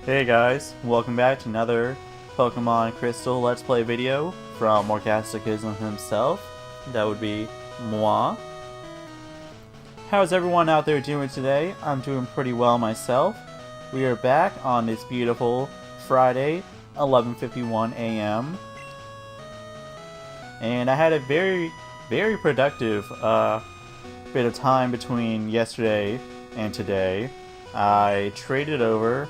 Hey guys, welcome back to another Pokemon Crystal Let's Play video from Morgasticism himself. That would be moi. How's everyone out there doing today? I'm doing pretty well myself. We are back on this beautiful Friday, 11:51 a.m. And I had a very productive bit of time between yesterday and today. I traded over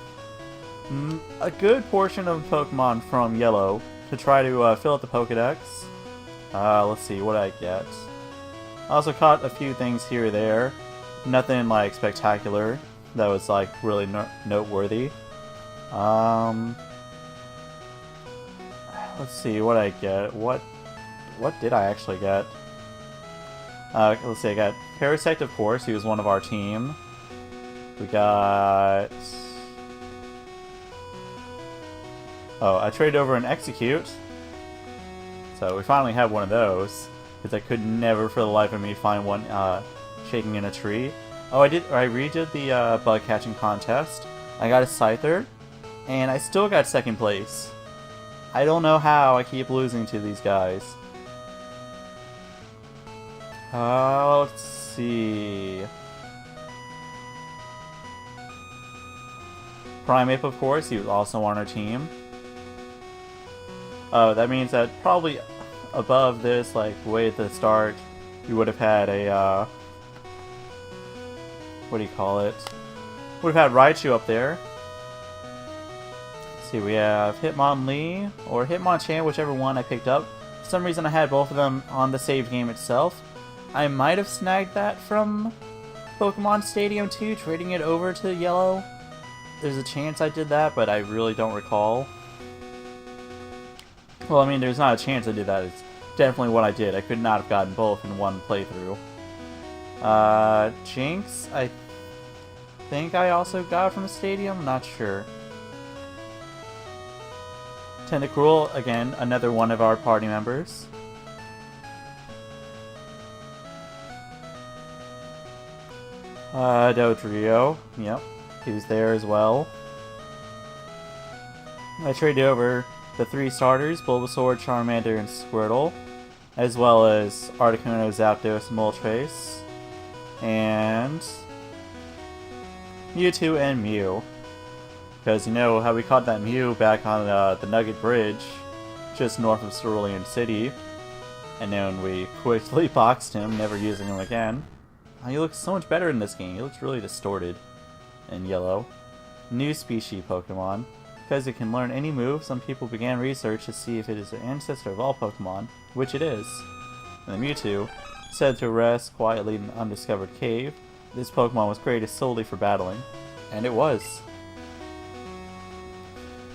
a good portion of Pokemon from Yellow to try to fill out the Pokedex. Let's see, what did I get? I also caught a few things here or there. Nothing like spectacular that was like really noteworthy. Let's see, what did I get? What did I actually get? Let's see, I got Parasect, of course. He was one of our team. We got... Oh, I traded over an Execute. So we finally have one of those. Because I could never for the life of me find one shaking in a tree. Oh, I redid the bug catching contest. I got a Scyther. And I still got second place. I don't know how I keep losing to these guys. Let's see. Primeape, of course, he was also on our team. Oh, that means that probably above this, like way at the start, we would have had a, what do you call it? Would have had Raichu up there. Let's see, we have Hitmonlee, or Hitmonchan, whichever one I picked up. For some reason I had both of them on the saved game itself. I might have snagged that from Pokemon Stadium 2, trading it over to Yellow. There's a chance I did that, but I really don't recall. Well, I mean, there's not a chance I did that. It's definitely what I did. I could not have gotten both in one playthrough. Jinx, I think I also got from the Stadium. I'm not sure. Tentacruel, again, another one of our party members. Dodrio, yep, he was there as well. I traded over the 3 starters, Bulbasaur, Charmander, and Squirtle, as well as Articuno, Zapdos, Moltres, and Mewtwo and Mew. Because you know how we caught that Mew back on the Nugget Bridge, just north of Cerulean City, and then we quickly boxed him, never using him again. He looks so much better in this game. He looks really distorted in Yellow. New species Pokemon. Because it can learn any move, some people began research to see if it is the ancestor of all Pokemon, which it is. And the Mewtwo, said to rest quietly in an undiscovered cave, this Pokemon was created solely for battling. And it was.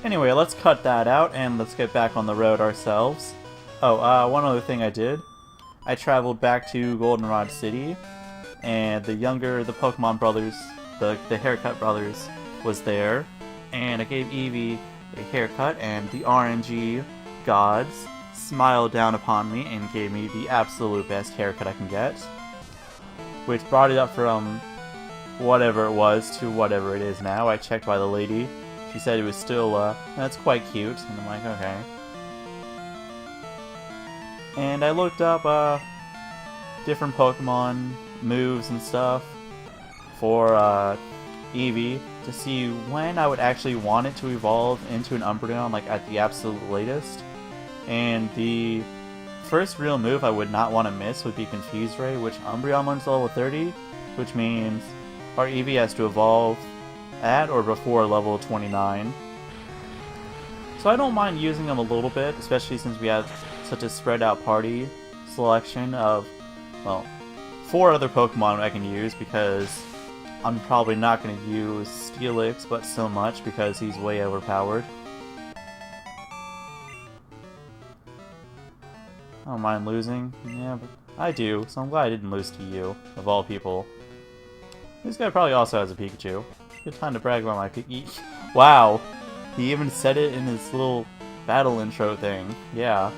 Anyway, let's cut that out and let's get back on the road ourselves. Oh, one other thing I did. I traveled back to Goldenrod City, and the Pokemon brothers, the Haircut brothers, was there. And I gave Eevee a haircut, and the RNG gods smiled down upon me and gave me the absolute best haircut I can get. Which brought it up from whatever it was to whatever it is now. I checked by the lady. She said it was still, that's quite cute. And I'm like, okay. And I looked up, different Pokemon moves and stuff for, Eevee to see when I would actually want it to evolve into an Umbreon, like at the absolute latest. And the first real move I would not want to miss would be Confuse Ray, which Umbreon learns level 30, which means our Eevee has to evolve at or before level 29. So I don't mind using them a little bit, especially since we have such a spread out party selection of, well, 4 other Pokemon I can use, because I'm probably not going to use Steelix, but so much because he's way overpowered. I don't mind losing. Yeah, but I do, so I'm glad I didn't lose to you, of all people. This guy probably also has a Pikachu. Good time to brag about my Pikachu. Wow! He even said it in his little battle intro thing. Yeah.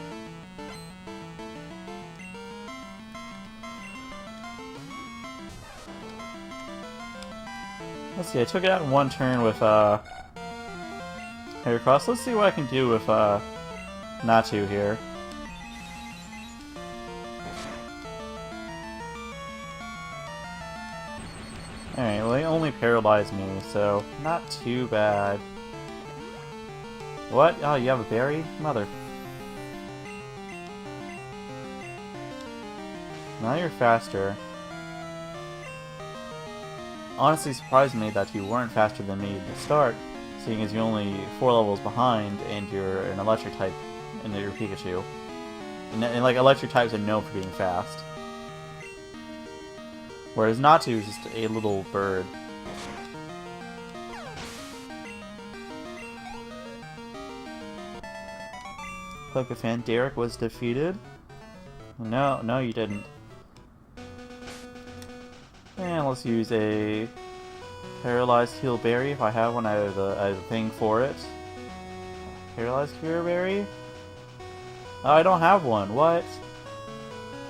Let's see, I took it out in one turn with Here, Cross, let's see what I can do with, Natu here. Alright, well, they only paralyzed me, so not too bad. What? Oh, you have a berry? Mother. Now you're faster. Honestly surprised me that you weren't faster than me to start, seeing as you're only 4 levels behind and you're an electric type in your Pikachu. And like, electric types are known for being fast. Whereas Natu is just a little bird. Pokefan Derek was defeated. No, no you didn't. And let's use a Paralyzed Heal Berry. If I have one, I have a thing for it. Paralyzed Cure Berry? Oh, I don't have one. What?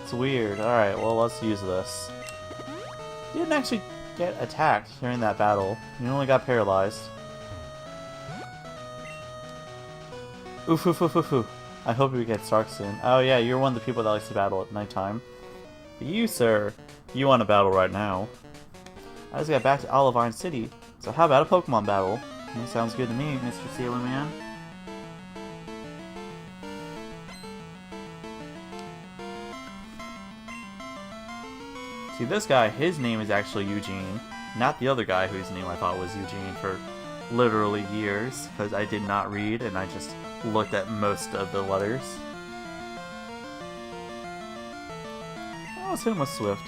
It's weird. Alright, well, let's use this. You didn't actually get attacked during that battle. You only got paralyzed. Oof, oof, oof, oof, oof. I hope we get Stark soon. Oh yeah, you're one of the people that likes to battle at nighttime. But you, sir, you want to battle right now. I just got back to Olivine City, so how about a Pokemon battle? That sounds good to me, Mr. Sailor Man. See, this guy, his name is actually Eugene, not the other guy whose name I thought was Eugene for literally years, because I did not read and I just looked at most of the letters. Let's hit him with Swift.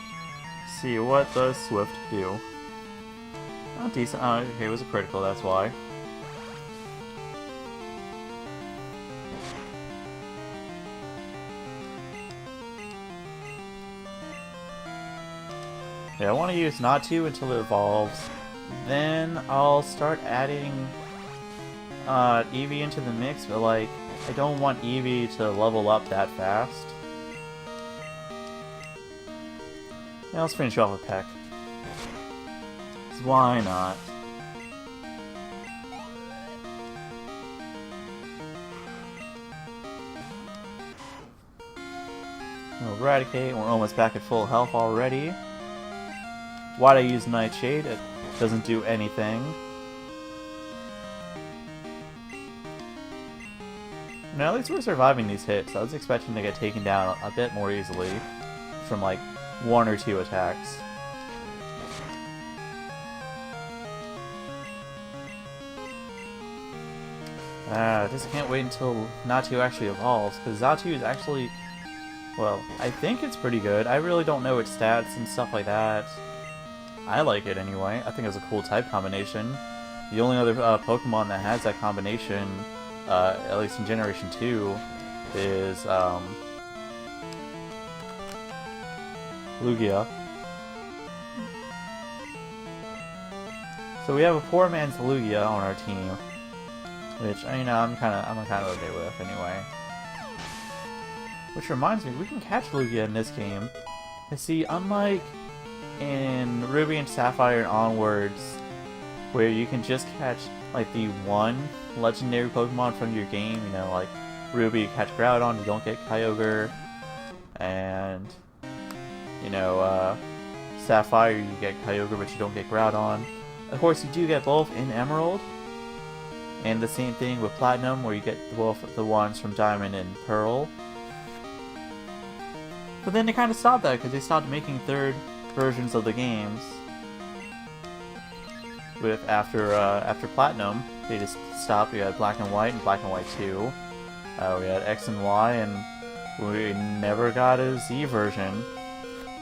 See, what does Swift do? Oh, decent. Oh, okay, it was a critical, that's why. Yeah, I want to use Natu until it evolves. Then I'll start adding Eevee into the mix, but like, I don't want Eevee to level up that fast. Yeah, let's finish off with Peck. 'Cause why not? Eradicate, we're almost back at full health already. Why'd I use Nightshade? It doesn't do anything. Now, at least we're surviving these hits. I was expecting to get taken down a bit more easily from like 1 or 2 attacks. I just can't wait until Natu actually evolves, because Natu is actually, well, I think it's pretty good. I really don't know its stats and stuff like that. I like it anyway. I think it's a cool type combination. The only other Pokemon that has that combination, at least in Generation 2, is Lugia. So we have a poor man's Lugia on our team, which, you know, I'm kind of okay with anyway. Which reminds me, we can catch Lugia in this game. And see, unlike in Ruby and Sapphire and onwards, where you can just catch like the one legendary Pokemon from your game, you know, like Ruby you catch Groudon, you don't get Kyogre, and you know, Sapphire you get Kyogre but you don't get Groudon. Of course you do get both in Emerald, and the same thing with Platinum where you get both the ones from Diamond and Pearl. But then they kind of stopped that because they stopped making third versions of the games. With after Platinum, they just stopped. We had Black and White and Black and White 2. We had X and Y, and we never got a Z version.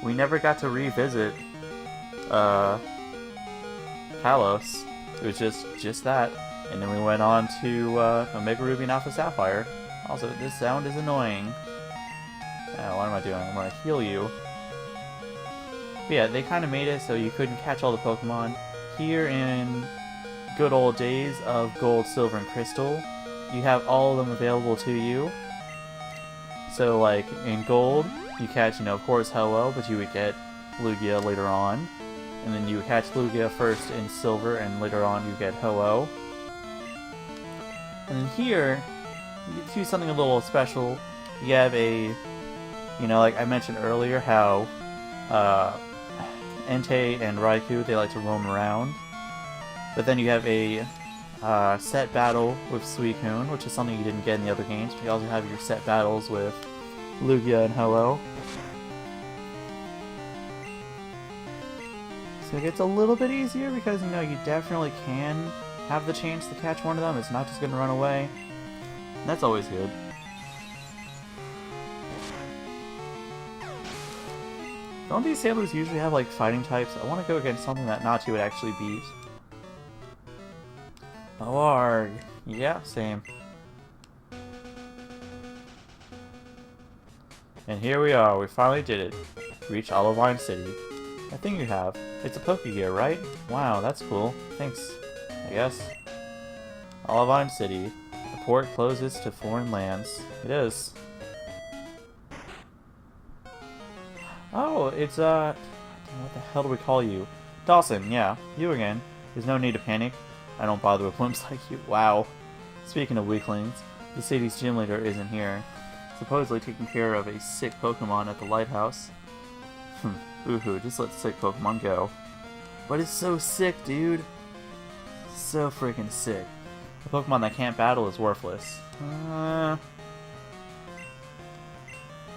We never got to revisit Kalos. It was just that, and then we went on to Omega Ruby and Alpha Sapphire. Also, this sound is annoying. What am I doing? I'm gonna heal you. But yeah, they kind of made it so you couldn't catch all the Pokemon. Here in good old days of Gold, Silver, and Crystal, you have all of them available to you. So like in Gold, you catch, you know, of course Ho-Oh, but you would get Lugia later on. And then you would catch Lugia first in Silver, and later on you get Ho-Oh. And then here, you do something a little special. You have a, you know, like I mentioned earlier, how Entei and Raikou, they like to roam around. But then you have a set battle with Suicune, which is something you didn't get in the other games. But you also have your set battles with Lugia and Hello. So it gets a little bit easier because, you know, you definitely can have the chance to catch one of them. It's not just going to run away. And that's always good. Don't these sailors usually have, like, fighting types? I want to go against something that Nachi would actually beat. Arg. Yeah, same. And here we are. We finally did it. Reached Olivine City. I think you have. It's a Pokegear, right? Wow, that's cool. Thanks, I guess. Olivine City. The port closes to foreign lands. It is. Oh, it's, what the hell do we call you? Dawson, yeah. You again. There's no need to panic. I don't bother with wimps like you. Wow. Speaking of weaklings, the city's gym leader isn't here. Supposedly taking care of a sick Pokemon at the lighthouse. Ooh, just let sick Pokemon go. But it's so sick, dude. So freaking sick. A Pokemon that can't battle is worthless.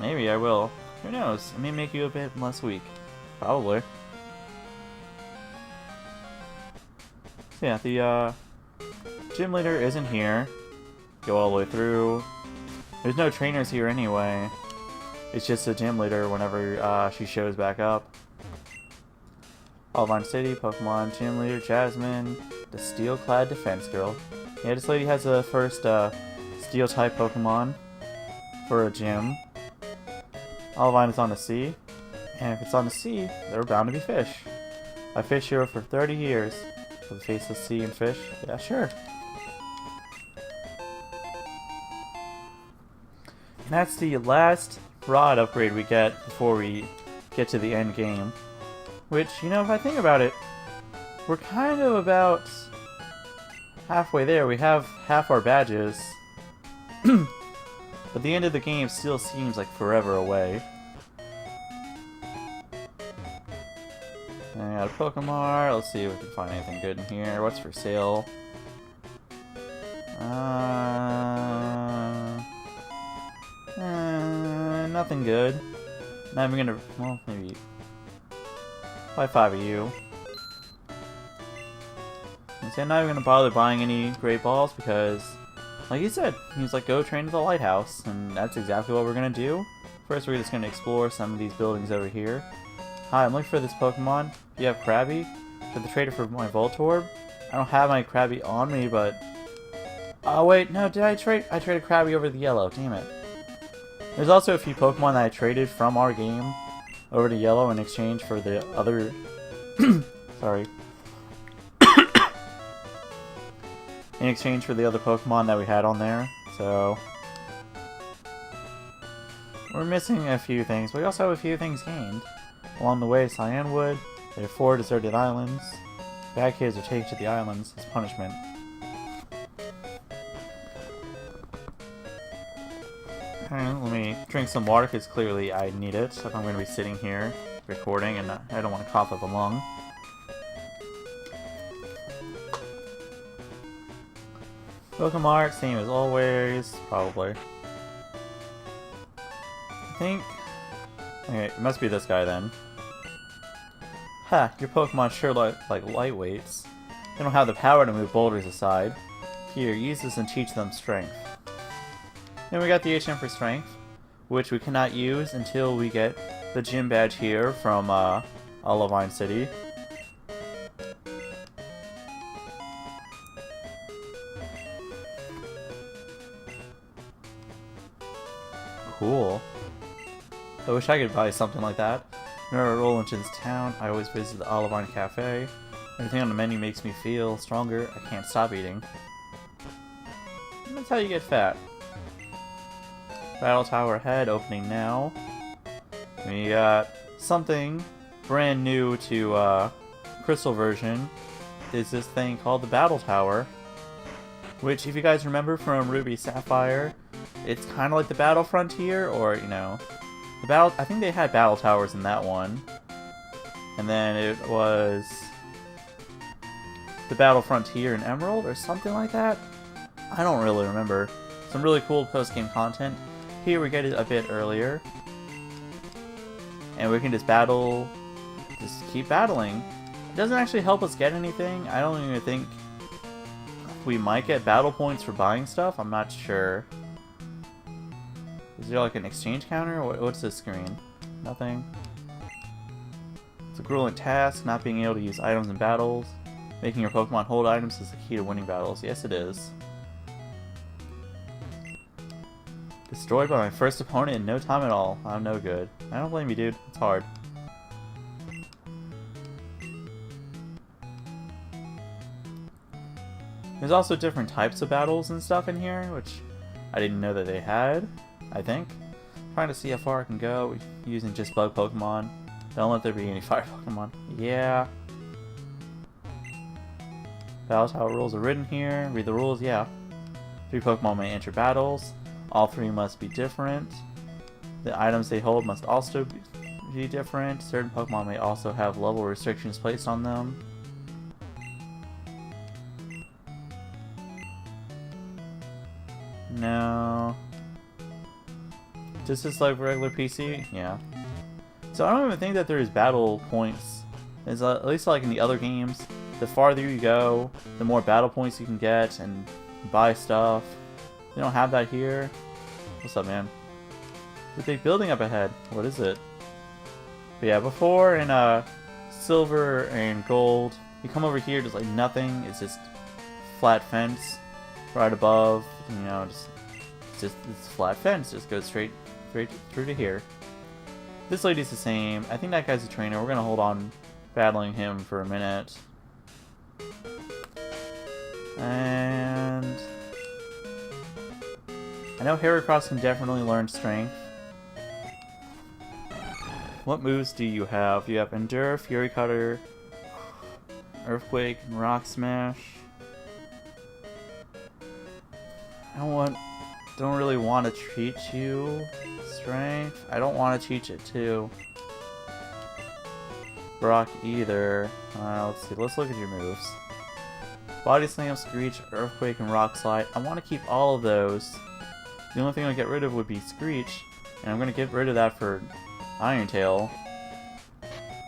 Maybe I will. Who knows? It may make you a bit less weak. Probably. So yeah, the gym leader isn't here. Go all the way through. There's no trainers here anyway. It's just a gym leader whenever she shows back up. Olivine City, Pokemon, gym leader, Jasmine, the steel-clad defense girl. Yeah, this lady has the first steel-type Pokemon for a gym. Olivine is on the sea, and if it's on the sea, there are bound to be fish. I fished here for 30 years. For the faceless sea and fish? Yeah, sure. And that's the last rod upgrade we get before we get to the end game. Which, you know, if I think about it, we're kind of about halfway there. We have half our badges. But the end of the game still seems like forever away. And I got a Pokemon. Let's see if we can find anything good in here. What's for sale? Nothing good. Not even gonna. Well, maybe. Buy 5 of you. I'm not even gonna bother buying any Great Balls because, like you said, he's like, go train to the lighthouse, and that's exactly what we're gonna do. First, we're just gonna explore some of these buildings over here. Hi, I'm looking for this Pokemon. Do you have Krabby? For the trader for my Voltorb? I don't have my Krabby on me, but... Oh wait, no, did I trade? I traded Krabby over the yellow, damn it. There's also a few Pokemon that I traded from our game over to yellow in exchange for the other... Sorry. In exchange for the other Pokemon that we had on there, so... We're missing a few things, but we also have a few things gained. Along the way, Cyanwood, there are 4 deserted islands. Bad kids are taken to the islands as punishment. Alright, let me drink some water because clearly I need it if I'm going to be sitting here recording and I don't want to cough up a lung. Pokemon art, same as always, probably. I think... Okay, it must be this guy then. Ha, your Pokemon sure look like lightweights. They don't have the power to move boulders aside. Here, use this and teach them strength. Then we got the HM for strength, which we cannot use until we get the gym badge here from Olivine City. Cool. I wish I could buy something like that. Whenever I roll into this town, I always visit the Olivine Cafe. Everything on the menu makes me feel stronger. I can't stop eating. And that's how you get fat. Battle Tower ahead, opening now. We got something brand new to Crystal version. Is this thing called the Battle Tower. Which, if you guys remember from Ruby Sapphire, it's kind of like the Battle Frontier, or, you know, the battle. I think they had battle towers in that one. And then it was the Battle Frontier in Emerald, or something like that? I don't really remember. Some really cool post-game content. Here we get it a bit earlier. And we can just battle, just keep battling. It doesn't actually help us get anything. I don't even think we might get battle points for buying stuff. I'm not sure. Is there like an exchange counter? What's this screen? Nothing. It's a grueling task, not being able to use items in battles. Making your Pokemon hold items is the key to winning battles. Yes, it is. Destroyed by my first opponent in no time at all. I'm no good. I don't blame you, dude. It's hard. There's also different types of battles and stuff in here, which I didn't know that they had, I think. Trying to see how far I can go using just bug Pokemon. Don't let there be any fire Pokemon. Yeah. Battle Tower rules are written here. Read the rules, yeah. 3 Pokemon may enter battles. All 3 must be different. The items they hold must also be different. Certain Pokemon may also have level restrictions placed on them. No. This is like regular PC? Yeah. So I don't even think that there's battle points. It's at least like in the other games. The farther you go, the more battle points you can get and buy stuff. They don't have that here. What's up, man? There's a big building up ahead. What is it? But yeah, before in silver and gold, you come over here, there's like nothing. It's just flat fence right above. You know, it's flat fence. Just goes straight through to here. This lady's the same. I think that guy's a trainer. We're gonna hold on battling him for a minute. And I know Heracross can definitely learn Strength. What moves do you have? You have Endure, Fury Cutter, Earthquake, and Rock Smash. Don't really want to teach you Strength. I don't want to teach it to Brock either. Let's see. Let's look at your moves. Body Slam, Screech, Earthquake, and Rock Slide. I want to keep all of those. The only thing I'd get rid of would be Screech, and I'm going to get rid of that for Iron Tail.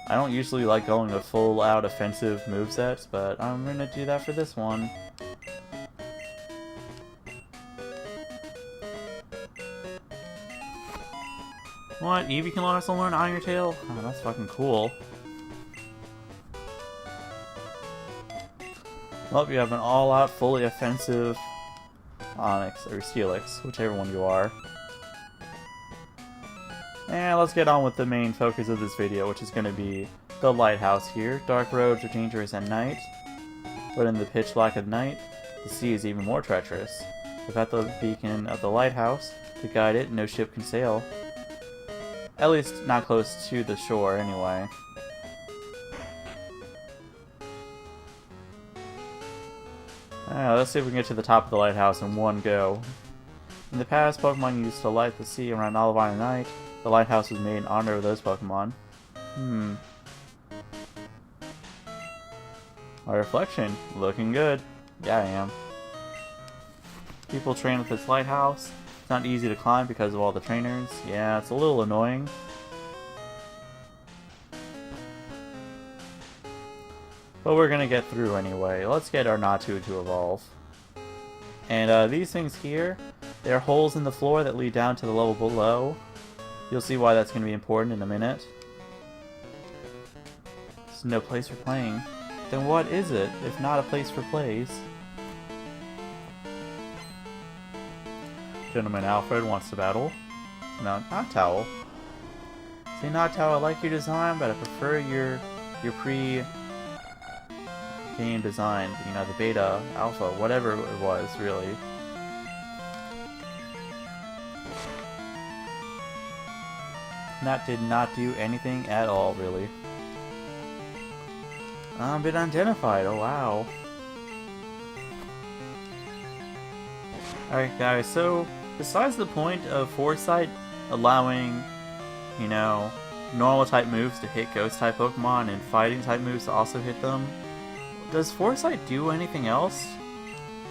I don't usually like going to full-out offensive movesets, but I'm going to do that for this one. What? Eevee can also learn Iron Tail? Oh, that's fucking cool. Well, you have an all-out, fully offensive Onix, or Steelix, whichever one you are. And let's get on with the main focus of this video, which is going to be the lighthouse here. Dark roads are dangerous at night, but in the pitch black of night, the sea is even more treacherous. Without the beacon of the lighthouse to guide it, no ship can sail. At least not close to the shore, anyway. Let's see if we can get to the top of the lighthouse in one go. In the past, Pokemon used to light the sea around Olivine at night. The lighthouse was made in honor of those Pokemon. My reflection. Looking good. Yeah, I am. People train with this lighthouse. It's not easy to climb because of all the trainers. Yeah, it's a little annoying. But we're gonna get through anyway. Let's get our Natu to evolve. And these things here, they're holes in the floor that lead down to the level below. You'll see why that's gonna be important in a minute. There's no place for playing. Then what is it, if not a place for plays? Gentleman Alfred wants to battle. No, not Towel. Say not Towel, I like your design, but I prefer your pre-game design. You know, the beta, alpha, whatever it was, really. That did not do anything at all, really. Been identified, oh wow. Alright guys, so besides the point of Foresight allowing, you know, normal type moves to hit ghost type Pokemon and fighting type moves to also hit them, does Foresight do anything else?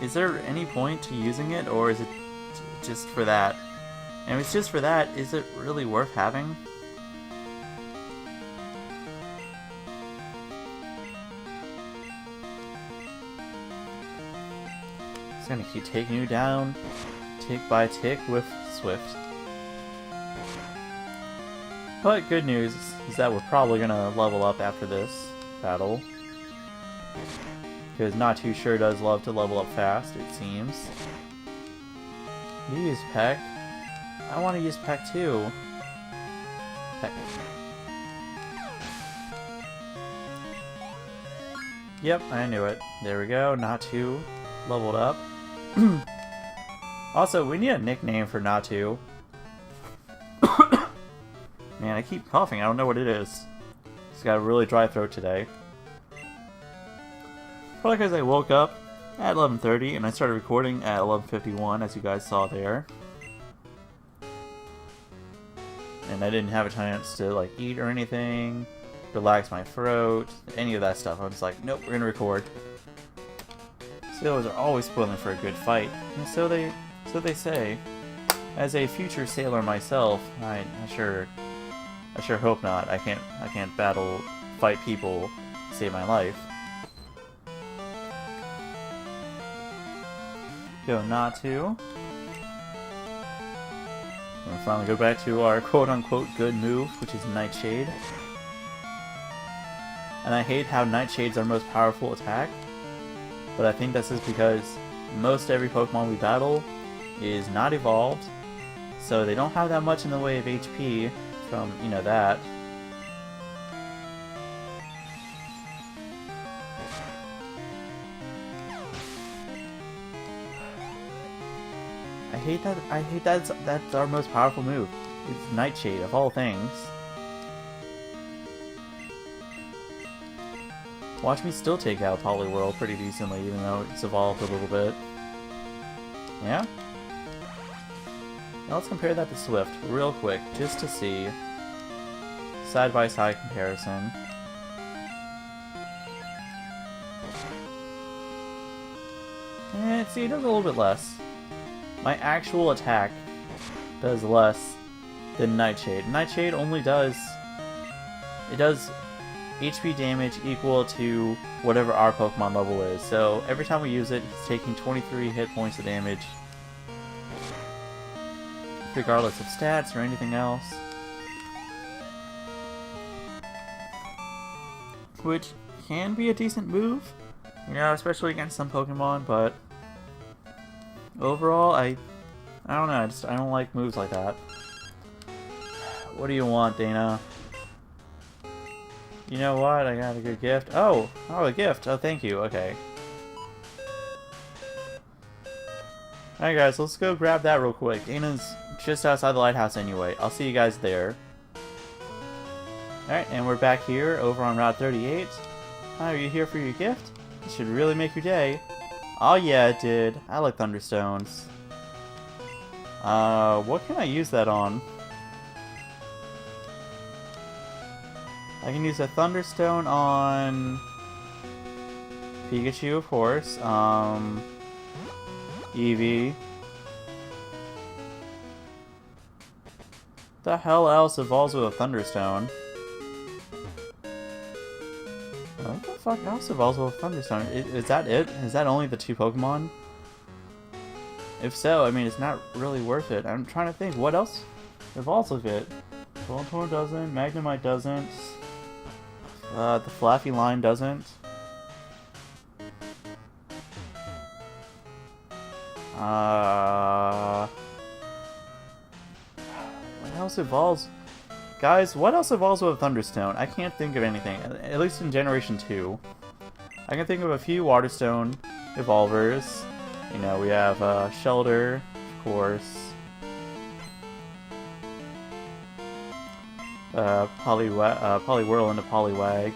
Is there any point to using it, or is it just for that? And if it's just for that, is it really worth having? It's gonna keep taking you down, tick by tick with Swift. But good news is that we're probably gonna level up after this battle. Because Not Too Sure does love to level up fast, it seems. You use Peck. I want to use Peck too. Peck. Yep, I knew it. There we go, Natu leveled up. Also, we need a nickname for Natu. Man, I keep coughing, I don't know what it is. Just got a really dry throat today. Probably because I woke up at 11:30 and I started recording at 11:51, as you guys saw there. And I didn't have a chance to like eat or anything, relax my throat, any of that stuff. I was like, nope, we're gonna record. Sailors are always spoiling for a good fight, and so they say. As a future sailor myself, I sure hope not. I can't fight people to save my life. Go Natu. And finally go back to our quote-unquote good move, which is Nightshade. And I hate how Nightshade's our most powerful attack, but I think this is because most every Pokemon we battle is not evolved, so they don't have that much in the way of HP from, you know, that. I hate that's our most powerful move. It's Nightshade, of all things. Watch me still take out Poliwhirl pretty decently, even though it's evolved a little bit. Yeah? Now let's compare that to Swift real quick, just to see. Side-by-side comparison. And see, it does a little bit less. My actual attack does less than Nightshade. Nightshade only does... It does HP damage equal to whatever our Pokemon level is. So every time we use it, it's taking 23 hit points of damage. Regardless of stats or anything else. Which can be a decent move. You know, especially against some Pokemon, but... Overall, I don't know, I don't like moves like that. What do you want, Dana? You know what? I got a good gift. Oh, a gift. Oh, thank you. Okay. Alright guys, let's go grab that real quick. Dana's just outside the lighthouse anyway. I'll see you guys there. Alright, and we're back here over on Route 38. Hi, are you here for your gift? It should really make your day. Oh yeah, it did. I like Thunderstones. What can I use that on? I can use a Thunderstone on Pikachu, of course. Eevee. The hell else evolves with a Thunderstone? What the fuck else evolves with a Thunderstone? Is that it? Is that only the two Pokemon? If so, I mean, it's not really worth it. I'm trying to think, what else evolves with it? Voltorb doesn't, Magnemite doesn't, the Flaffy line doesn't. What else evolves? Guys, what else evolves with a Thunderstone? I can't think of anything, at least in Generation 2. I can think of a few Waterstone evolvers. You know, we have Shelter, of course. Poliwhirl into Poliwag.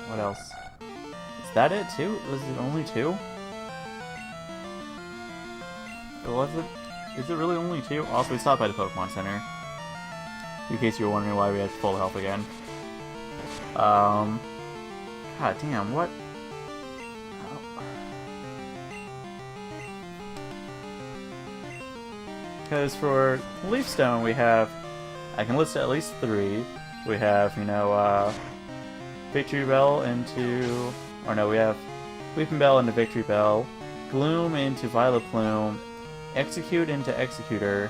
What else? that it too? Was it only 2? Was it? Is it really only 2? Also, we stopped by the Pokemon Center. In case you were wondering why we had full health again. God damn, what? Because for Leaf Stone, we have, I can list at least 3. We have, you know, Victory Bell into, or no, we have Weeping Bell into Victory Bell, Gloom into Violet Plume, Execute into Executor,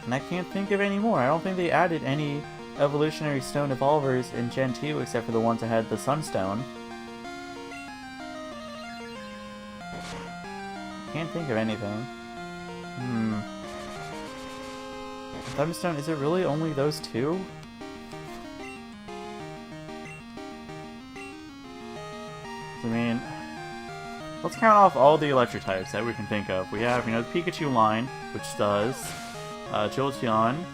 and I can't think of any more. I don't think they added any Evolutionary Stone Evolvers in Gen 2 except for the ones that had the Sunstone. Can't think of anything. Thunderstone, is it really only those 2? I mean, let's count off all the electric types that we can think of. We have, you know, the Pikachu line, which does Jolteon,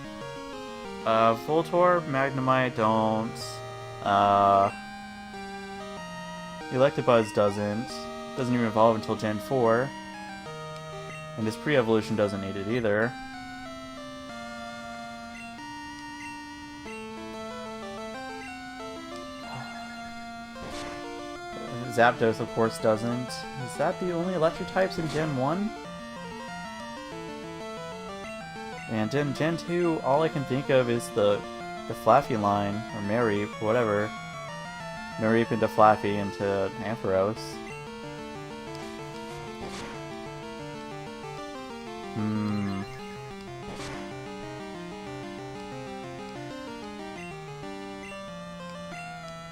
Voltorb, Magnemite don't, Electabuzz doesn't even evolve until Gen 4, and this pre-evolution doesn't need it either. Zapdos, of course, doesn't. Is that the only electric types in Gen 1? And in Gen 2, all I can think of is the Flaffy line, or Mareep, whatever. Mareep into Flaffy into Ampharos.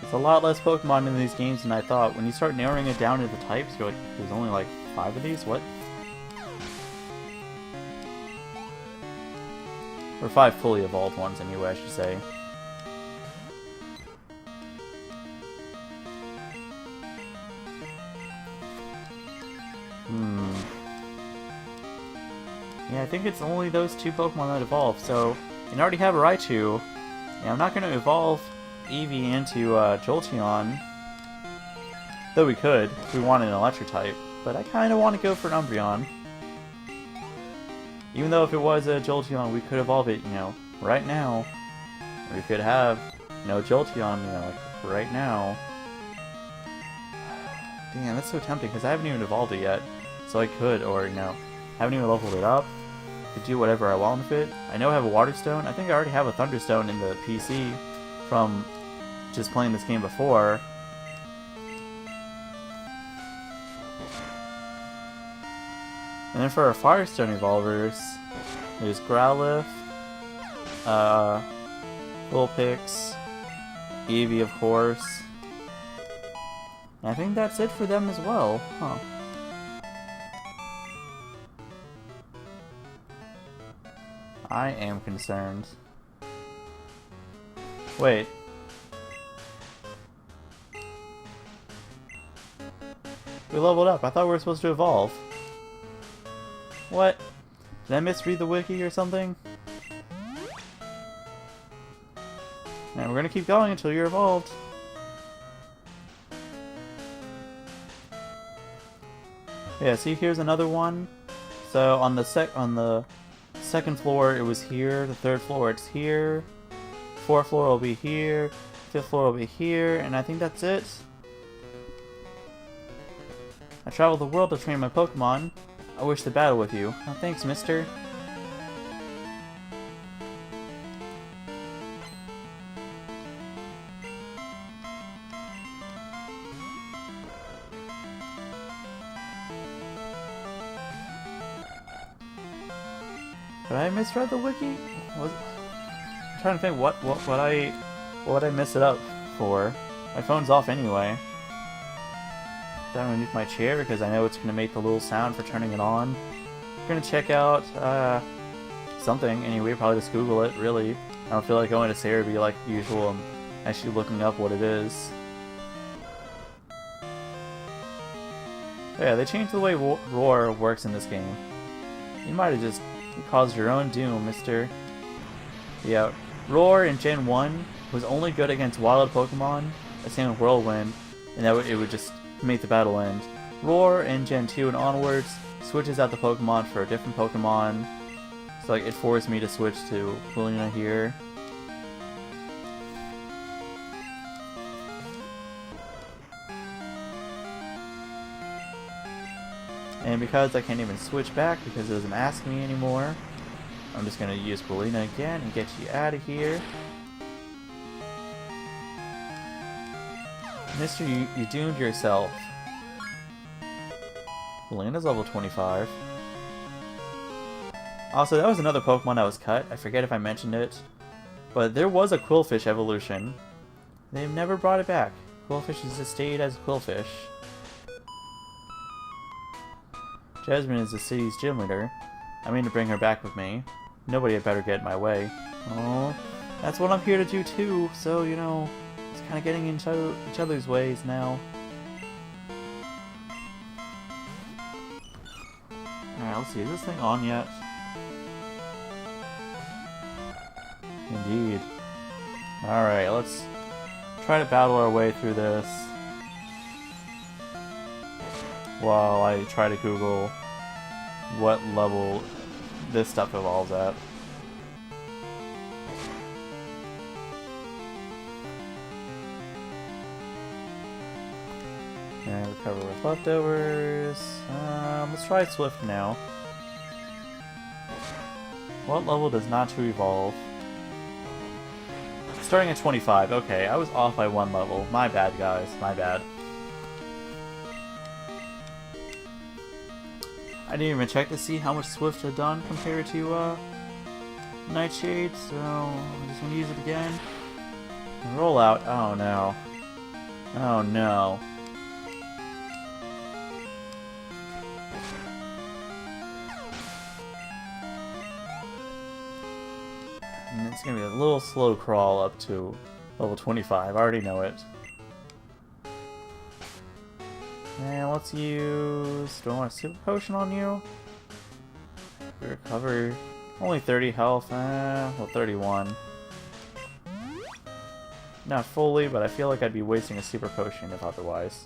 It's a lot less Pokemon in these games than I thought. When you start narrowing it down to the types, you're like, there's only like 5 of these? What? Or 5 fully evolved ones anyway, I should say. Yeah, I think it's only those 2 Pokemon that evolve, so you already have a Raichu, and I'm not going to evolve Eevee into Jolteon, though we could if we wanted an electric type, but I kind of want to go for an Umbreon. Even though if it was a Jolteon, we could evolve it, you know, right now. Or we could have, you know, Jolteon, you know, like, right now. Damn, that's so tempting, because I haven't even evolved it yet. So I could, or, you know, haven't even leveled it up. Could do whatever I want with it. I know I have a Water Stone. I think I already have a Thunderstone in the PC from just playing this game before. And then for our Firestone Evolvers, there's Growlithe, Vulpix, Eevee, of course. And I think that's it for them as well, huh? I am concerned. Wait. We leveled up. I thought we were supposed to evolve. What? Did I misread the wiki or something? And we're gonna keep going until you're evolved. Yeah, see, here's another one. So on the second floor it was here, the third floor it's here, fourth floor will be here, fifth floor will be here, and I think that's it. I traveled the world to train my Pokemon. I wish to battle with you. Oh, thanks, mister. Did I misread the wiki? I'm trying to think what I miss it up for. My phone's off anyway. Down underneath my chair because I know it's gonna make the little sound for turning it on. I'm gonna check out something anyway. Probably just Google it. Really, I don't feel like going to Cerebi like usual and actually looking up what it is. But yeah, they changed the way Roar works in this game. You might have just caused your own doom, mister. Yeah, Roar in Gen 1 was only good against wild Pokemon, same with Whirlwind, and it would just make the battle end. Roar in Gen 2 and onwards switches out the Pokemon for a different Pokemon. So like it forced me to switch to Lilina here. And because I can't even switch back because it doesn't ask me anymore, I'm just gonna use Lilina again and get you out of here. Mister, you doomed yourself. Lilina's level 25. Also, that was another Pokemon that was cut. I forget if I mentioned it. But there was a Quillfish evolution. They've never brought it back. Quillfish has just stayed as Quillfish. Jasmine is the city's gym leader. I mean to bring her back with me. Nobody had better get in my way. Oh, that's what I'm here to do too, so, you know, it's kind of getting in each other's ways now. Alright, let's see, is this thing on yet? Indeed. Alright, let's try to battle our way through this while I try to Google what level this stuff evolves at. And recover with leftovers. Let's try Swift now. What level does Natu evolve? Starting at 25. Okay, I was off by 1 level. My bad, guys. My bad. I didn't even check to see how much Swift had done compared to Nightshade, so I'm just gonna use it again. Roll out. Oh no. Oh no. And it's gonna be a little slow crawl up to level 25. I already know it. And let's use... do I want a super potion on you? Recover... only 30 health, well 31. Not fully, but I feel like I'd be wasting a super potion if otherwise.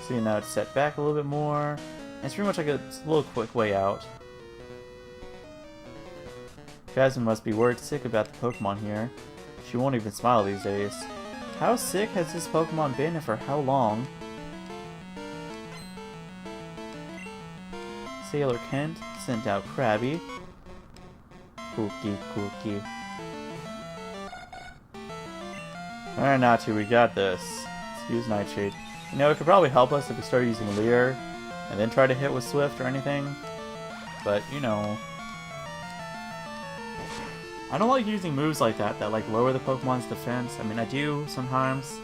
See, now it's set back a little bit more. And it's pretty much like a little quick way out. Jasmine must be worried sick about the Pokemon here. She won't even smile these days. How sick has this Pokemon been and for how long? Sailor Kent sent out Krabby. Cookie. Alright, Natu, we got this. Let's use Nightshade. You know, it could probably help us if we start using Leer and then try to hit with Swift or anything. But, you know... I don't like using moves like that like lower the Pokemon's defense. I mean, I do sometimes.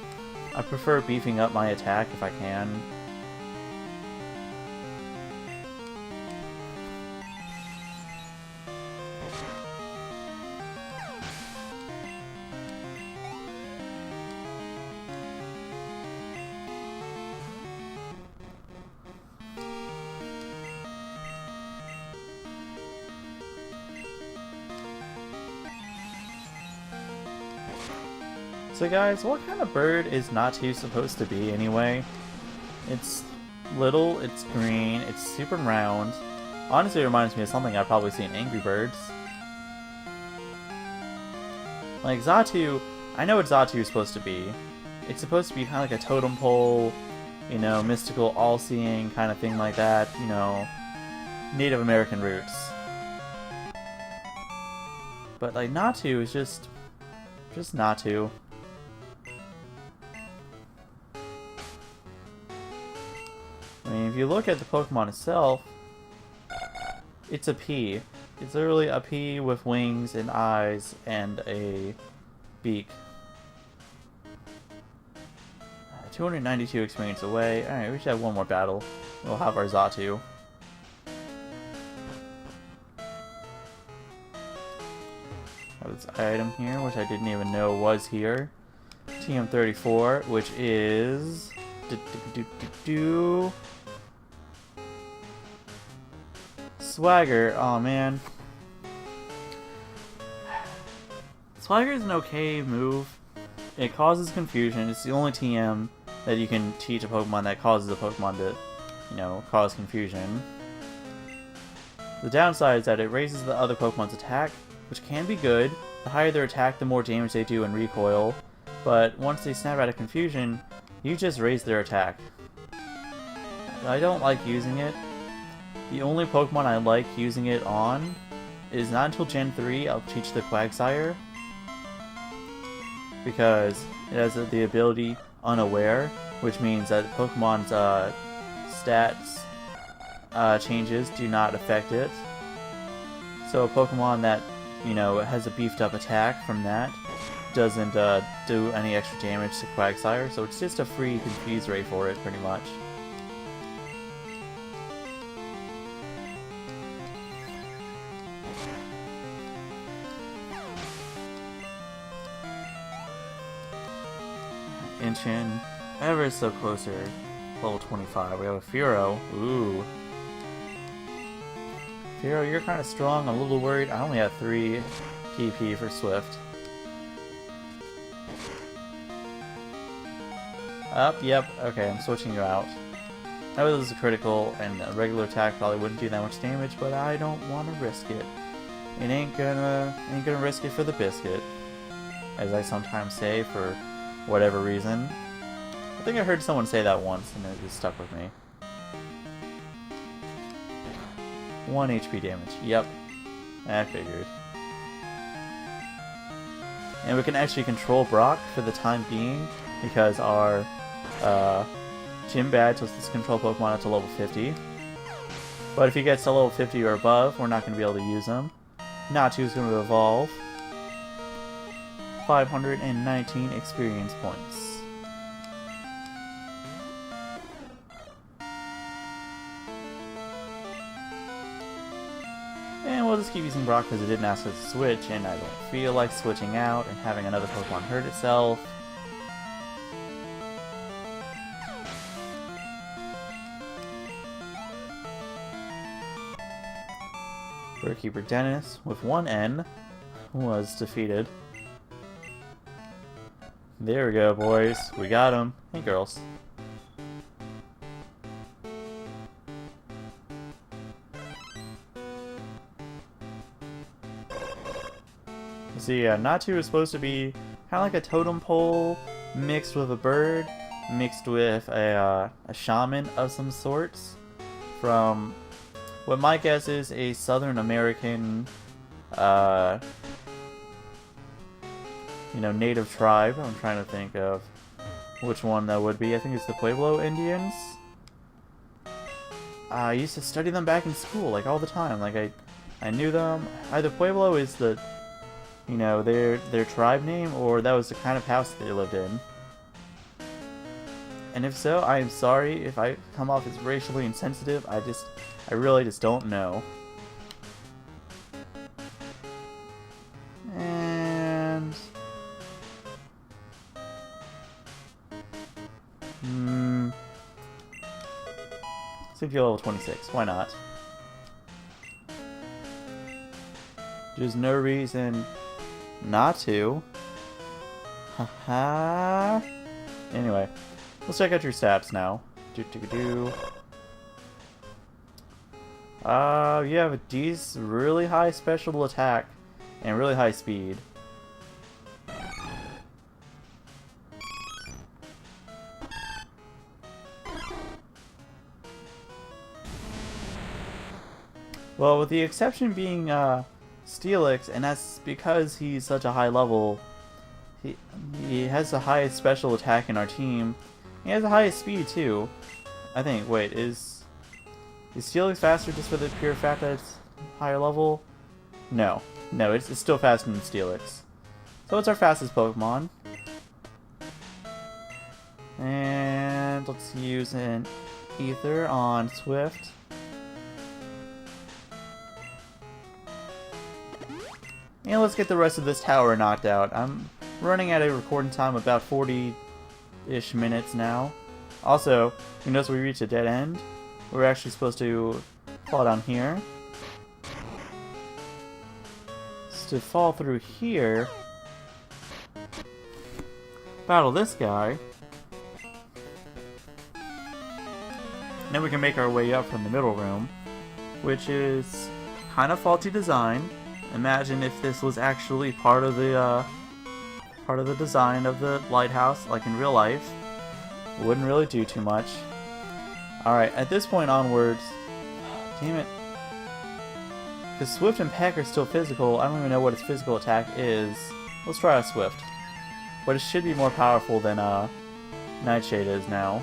I prefer beefing up my attack if I can. So guys, what kind of bird is Natu supposed to be anyway? It's little, it's green, it's super round. Honestly, it reminds me of something I've probably seen in Angry Birds. Like Xatu, I know what Xatu is supposed to be. It's supposed to be kind of like a totem pole, you know, mystical, all-seeing kind of thing like that, you know, Native American roots. But like Natu is just Natu. I mean, if you look at the Pokemon itself, it's a P. It's literally a P with wings and eyes and a beak. 292 experience away. Alright, we should have one more battle. We'll have our Xatu. Have this item here, which I didn't even know was here. TM34, which is... Swagger. Oh man. Tiger is an okay move. It causes confusion. It's the only TM that you can teach a Pokemon that causes a Pokemon to, you know, cause confusion. The downside is that it raises the other Pokemon's attack, which can be good. The higher their attack, the more damage they do in recoil. But once they snap out of confusion, you just raise their attack. I don't like using it. The only Pokemon I like using it on is not until Gen 3 I'll teach the Quagsire, because it has the ability Unaware, which means that Pokemon's stats changes do not affect it. So a Pokemon that, you know, has a beefed up attack from that doesn't do any extra damage to Quagsire, so it's just a free Confuse Ray for it, pretty much. Inchin, ever so closer, level 25. We have a Fearow. Ooh. Fearow, you're kind of strong. I'm a little worried. I only have 3 PP for Swift. Yep. Okay, I'm switching you out. I know this is a critical, and a regular attack probably wouldn't do that much damage, but I don't want to risk it. It ain't gonna risk it for the biscuit, as I sometimes say for whatever reason. I think I heard someone say that once, and it just stuck with me. 1 HP damage. Yep. I figured. And we can actually control Brock for the time being, because our gym badge lets us control Pokemon up to level 50. But if he gets to level 50 or above, we're not going to be able to use him. Natu is going to evolve. 519 experience points. And we'll just keep using Brock because it didn't ask us to switch, and I don't feel like switching out and having another Pokemon hurt itself. Keeper Dennis, with 1 N, was defeated. There we go, boys. We got him. Hey, girls. See, Natu is supposed to be kind of like a totem pole mixed with a bird, mixed with a shaman of some sorts, from what my guess is a Southern American, you know, native tribe. I'm trying to think of which one that would be. I think it's the Pueblo Indians. I used to study them back in school, like, all the time. Like, I knew them. Either Pueblo is the, you know, their tribe name, or that was the kind of house they lived in. And if so, I am sorry if I come off as racially insensitive. I really just don't know. And let's level 26. Why not? There's no reason not to. Haha. Anyway, let's check out your stats now. You have a really high special attack and really high speed. Well, with the exception being Steelix, and that's because he's such a high level. He has the highest special attack in our team. He has the highest speed too. I think. Wait, is Steelix faster just for the pure fact that it's higher level? No, it's still faster than Steelix. So it's our fastest Pokemon. And let's use an Ether on Swift. And let's get the rest of this tower knocked out. I'm running at a recording time of about 40-ish minutes now. Also, you notice we reached a dead end. We're actually supposed to fall down here. So to fall through here, battle this guy. And then we can make our way up from the middle room, which is kind of faulty design. Imagine if this was actually part of the design of the lighthouse, like in real life. It wouldn't really do too much. Alright, at this point onwards... Damn it. Because Swift and Peck are still physical, I don't even know what its physical attack is. Let's try a Swift. But it should be more powerful than Nightshade is now.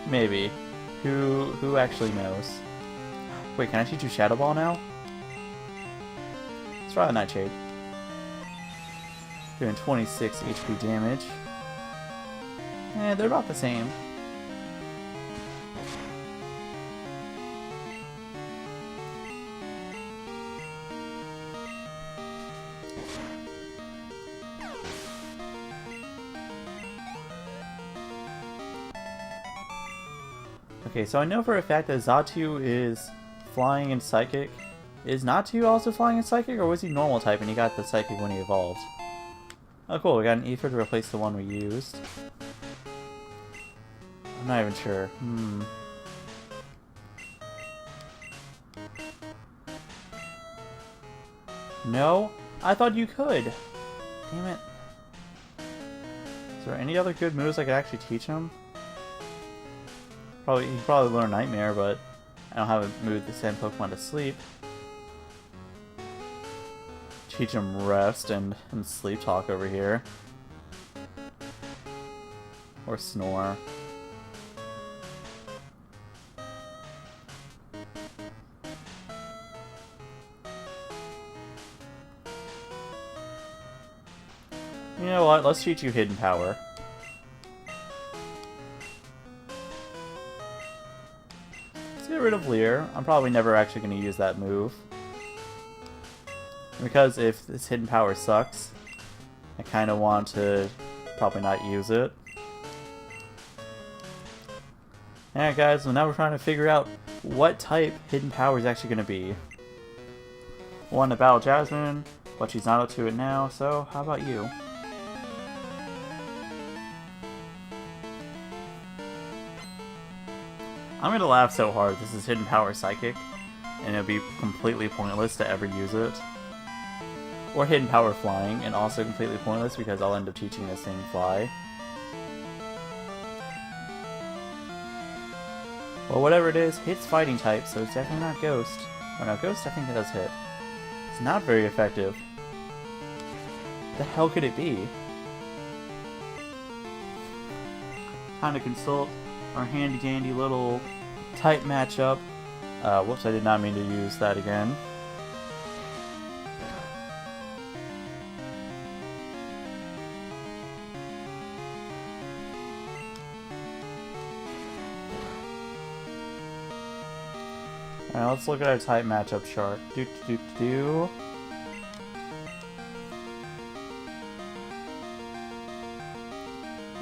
Maybe. Who actually knows? Wait, can I teach you Shadow Ball now? Let's try the Nightshade. Doing 26 HP damage. Eh, they're about the same. Okay, so I know for a fact that Xatu is flying and psychic. Is Natu also flying and psychic, or was he normal type and he got the psychic when he evolved? Oh cool, we got an Ether to replace the one we used. I'm not even sure. No? I thought you could! Damn it. Is there any other good moves I could actually teach him? He could probably learn Nightmare, but I don't have a move to send Pokemon to sleep. Teach him Rest and Sleep Talk over here. Or Snore. You know what? Let's teach you Hidden Power. Get rid of Leer. I'm probably never actually going to use that move. Because if this Hidden Power sucks, I kind of want to probably not use it. Alright guys, so now we're trying to figure out what type Hidden Power is actually going to be. Want to battle Jasmine, but she's not up to it now, so how about you? I'm gonna laugh so hard. This is Hidden Power Psychic, and it'll be completely pointless to ever use it. Or Hidden Power Flying, and also completely pointless because I'll end up teaching this thing Fly. Well, whatever it is, hits Fighting type, so it's definitely not Ghost. Oh no, Ghost I think it does hit. It's not very effective. The hell could it be? Time to consult our handy-dandy little type matchup. Whoops, I did not mean to use that again. Alright, let's look at our type matchup chart. It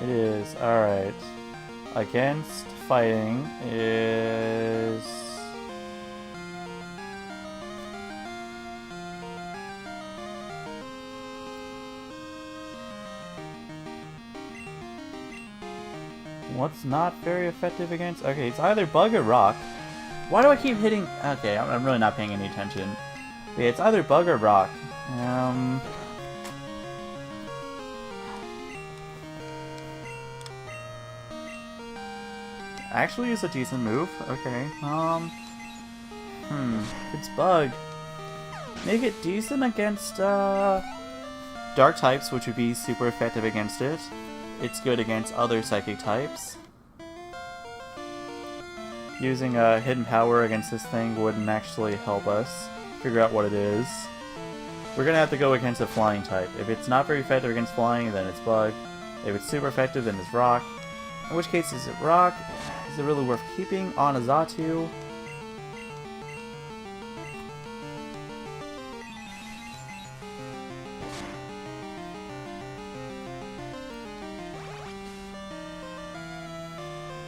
is, alright. Against Fighting is... What's not very effective against... Okay, it's either Bug or Rock. Why do I keep hitting... Okay, I'm really not paying any attention. But yeah, it's either Bug or Rock. Actually is a decent move. Okay. It's Bug. Make it decent against Dark types, which would be super effective against it. It's good against other Psychic types. Using a Hidden Power against this thing wouldn't actually help us figure out what it is. We're gonna have to go against a Flying type. If it's not very effective against Flying, then it's Bug. If it's super effective, then it's Rock. In which case, is it Rock? Is it really worth keeping on a Xatu?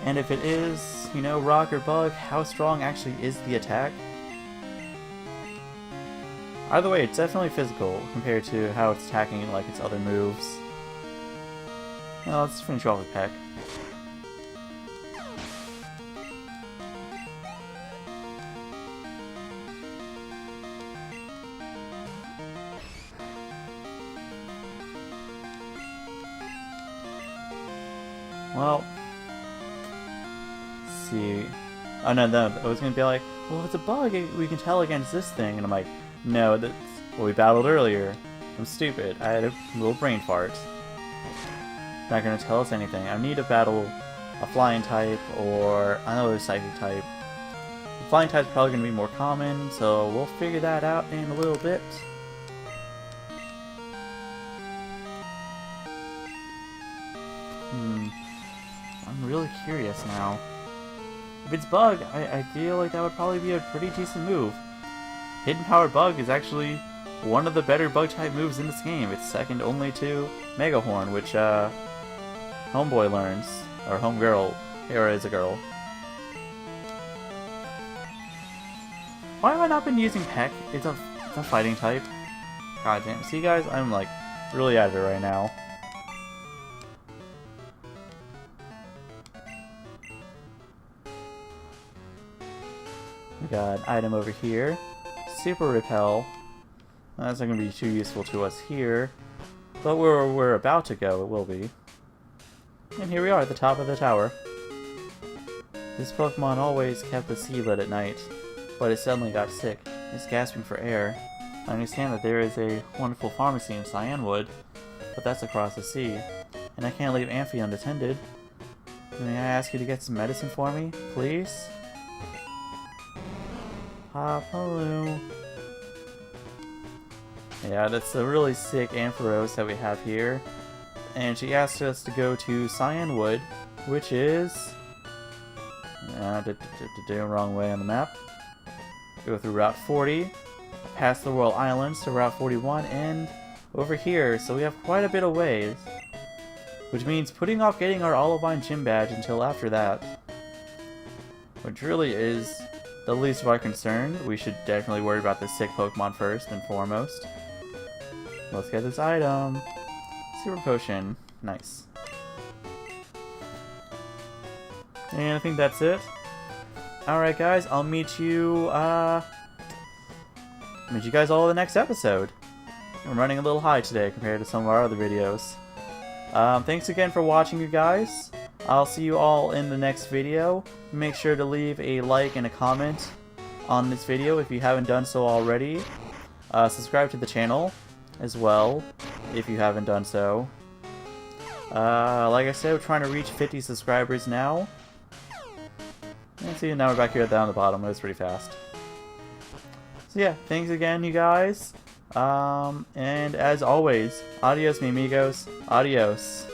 And if it is, you know, Rock or Bug, how strong actually is the attack? Either way, it's definitely physical compared to how it's attacking like its other moves. Well, let's finish off with Peck. Well, let's see. Oh no, I was gonna be like, well, if it's a bug, we can tell against this thing, and I'm like, no, that's what we battled earlier. I'm stupid. I had a little brain fart. Not gonna tell us anything. I need to battle a flying type or another psychic type. The flying type's probably gonna be more common, so we'll figure that out in a little bit. I'm really curious now. If it's bug, I feel like that would probably be a pretty decent move. Hidden Power Bug is actually one of the better bug type moves in this game. It's second only to Mega Horn, which Homeboy learns, or Homegirl, Hera is a girl. Why have I not been using Peck? It's a fighting type. God damn. See guys, I'm like really out of it right now. We got an item over here. Super Repel. That's not going to be too useful to us here. But where we're about to go, it will be. And here we are at the top of the tower. This Pokemon always kept the sea lit at night, but it suddenly got sick. It's gasping for air. I understand that there is a wonderful pharmacy in Cyanwood, but that's across the sea. And I can't leave Amphi unattended. May I ask you to get some medicine for me, please? Hopaloo. Yeah, that's a really sick Ampharos that we have here. And she asked us to go to Cyanwood, which is... wrong way on the map. Go through Route 40, past the Royal Islands to Route 41, and over here, so we have quite a bit of ways. Which means putting off getting our Olivine Gym Badge until after that. Which really is the least of our concern. We should definitely worry about the sick Pokemon first and foremost. Let's get this item. Super Potion. Nice. And I think that's it. Alright guys, I'll meet you guys all in the next episode. I'm running a little high today compared to some of our other videos. Thanks again for watching, you guys. I'll see you all in the next video. Make sure to leave a like and a comment on this video if you haven't done so already. Subscribe to the channel as well if you haven't done so. Like I said, we're trying to reach 50 subscribers now. And see, now we're back here down the bottom. It was pretty fast. So yeah, thanks again, you guys. And as always, adios, mi amigos. Adios.